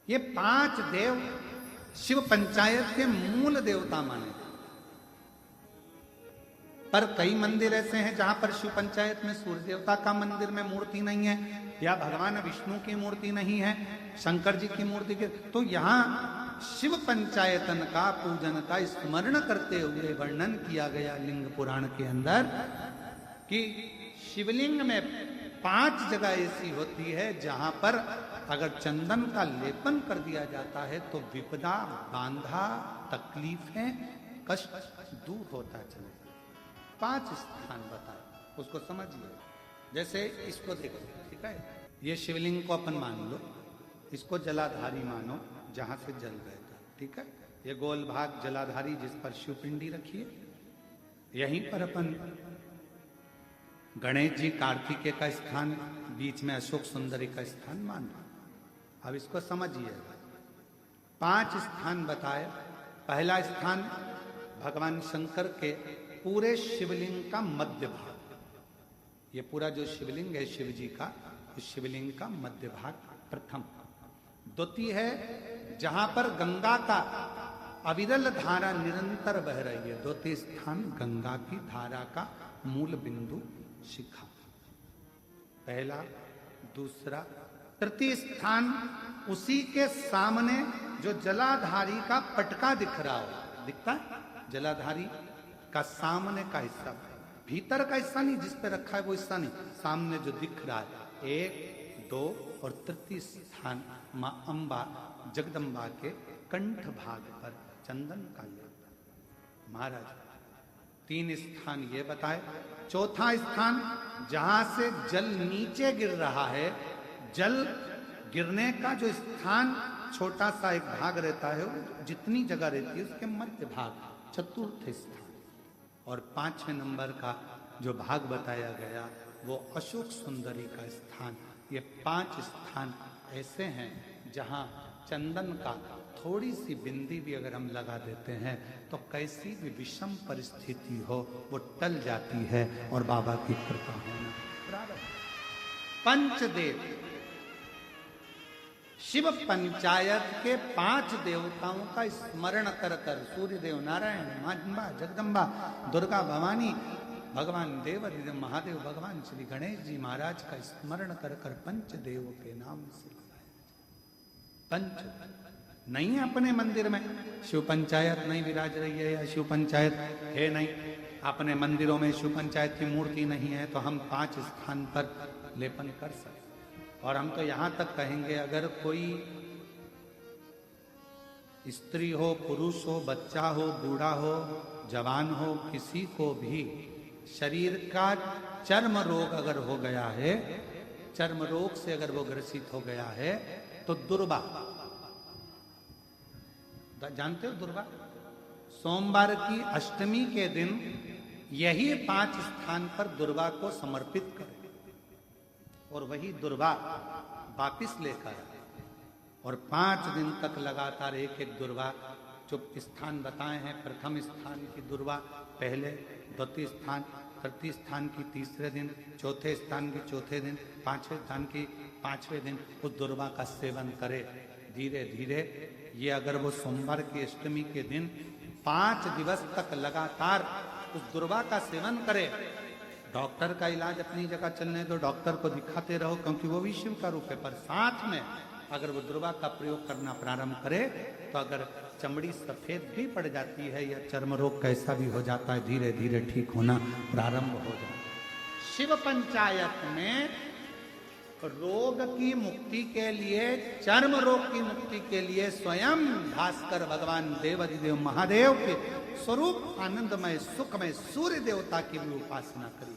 ये 5 देव शिव पंचायत के मूल देवता माने, पर कई मंदिर ऐसे हैं जहां पर शिव पंचायत में सूर्य देवता का मंदिर में मूर्ति नहीं है, या भगवान विष्णु की मूर्ति नहीं है, शंकर जी की मूर्ति के, तो यहाँ शिव पंचायतन का पूजन का स्मरण करते हुए वर्णन किया गया लिंग पुराण के अंदर कि शिवलिंग में 5 जगह ऐसी होती है जहां पर अगर चंदन का लेपन कर दिया जाता है तो विपदा, बांधा, तकलीफें, कष्ट दूर होता चले। 5 स्थान बताए, उसको समझिए। जैसे इसको देखो, ठीक है, ये शिवलिंग को अपन मान लो, इसको जलाधारी मानो जहां से जल बहता, ठीक है। ये गोल भाग जलाधारी जिस पर शिवपिंडी रखी है, यहीं पर अपन गणेश जी कार्तिकेय का स्थान, बीच में अशोक सुंदरी का स्थान मान लो। अब इसको समझिएगा। 5 स्थान बताए। पहला स्थान भगवान शंकर के पूरे शिवलिंग का मध्य भाग, ये पूरा जो शिवलिंग है शिव जी का, इस शिवलिंग का मध्य भाग प्रथम। द्वितीय है जहां पर गंगा का अविरल धारा निरंतर बह रही है, द्वितीय स्थान गंगा की धारा का मूल बिंदु शिखा, पहला, दूसरा। तृतीय स्थान उसी के सामने जो जलाधारी का पटका दिख रहा हो, दिखता है जलाधारी का सामने का हिस्सा, भीतर का हिस्सा नहीं, जिस पे रखा है वो हिस्सा नहीं, सामने जो दिख रहा है। 1, 2 और तृतीय स्थान मां अंबा जगदम्बा के कंठ भाग पर चंदन का लेप। महाराज 3 स्थान ये बताए। चौथा स्थान जहां से जल नीचे गिर रहा है, जल गिरने का जो स्थान छोटा सा एक भाग रहता है, जितनी जगह रहती है उसके मध्य भाग, चतुर्थ स्थान। और 5वें नंबर का जो भाग बताया गया वो अशोक सुंदरी का स्थान। ये 5 स्थान ऐसे हैं जहां चंदन का थोड़ी सी बिंदी भी अगर हम लगा देते हैं तो कैसी भी विषम परिस्थिति हो वो टल जाती है और बाबा की कृपा होना। पंचदेव शिव पंचायत के 5 देवताओं का स्मरण कर कर, सूर्य देव, नारायण, मां अंबा, जगदम्बा, दुर्गा भवानी, भगवान देव महादेव, भगवान श्री गणेश जी महाराज का स्मरण कर कर पंचदेव के नाम से पंच नहीं है अपने मंदिर में, शिव पंचायत नहीं विराज रही है या शिव पंचायत है नहीं, अपने मंदिरों में शिव पंचायत की मूर्ति नहीं है, तो हम 5 स्थान पर लेपन कर सकते। और हम तो यहां तक कहेंगे अगर कोई स्त्री हो, पुरुष हो, बच्चा हो, बूढ़ा हो, जवान हो, किसी को भी शरीर का चर्म रोग अगर हो गया है, चर्म रोग से अगर वो ग्रसित हो गया है तो दुर्वा, जानते हो दुर्वा, सोमवार की अष्टमी के दिन यही 5 स्थान पर दुर्वा को समर्पित करें और वही दुर्वा वापिस लेकर और 5 दिन तक लगातार एक एक दुर्वा, जो स्थान बताए हैं, प्रथम स्थान की दुर्वा पहले, द्वितीय स्थान, तृतीय स्थान की तीसरे दिन, चौथे स्थान की चौथे दिन, 5वें स्थान की 5वें दिन उस दुर्वा का सेवन करे धीरे धीरे। ये अगर वो सोमवार की अष्टमी के दिन 5 दिवस तक लगातार उस दुर्वा का सेवन करे, डॉक्टर का इलाज अपनी जगह चलने दो, डॉक्टर को दिखाते रहो क्योंकि वो भी शिव का रूप है, पर साथ में अगर वो दुर्वा का प्रयोग करना प्रारंभ करे तो अगर चमड़ी सफेद भी पड़ जाती है या चर्म रोग कैसा भी हो जाता है, धीरे धीरे ठीक होना प्रारंभ हो जाता है। शिव पंचायत में रोग की मुक्ति के लिए, चर्म रोग की मुक्ति के लिए स्वयं भास्कर भगवान देवाधिदेव महादेव के स्वरूप आनंदमय सुखमय सूर्य देवता की भी उपासना करी।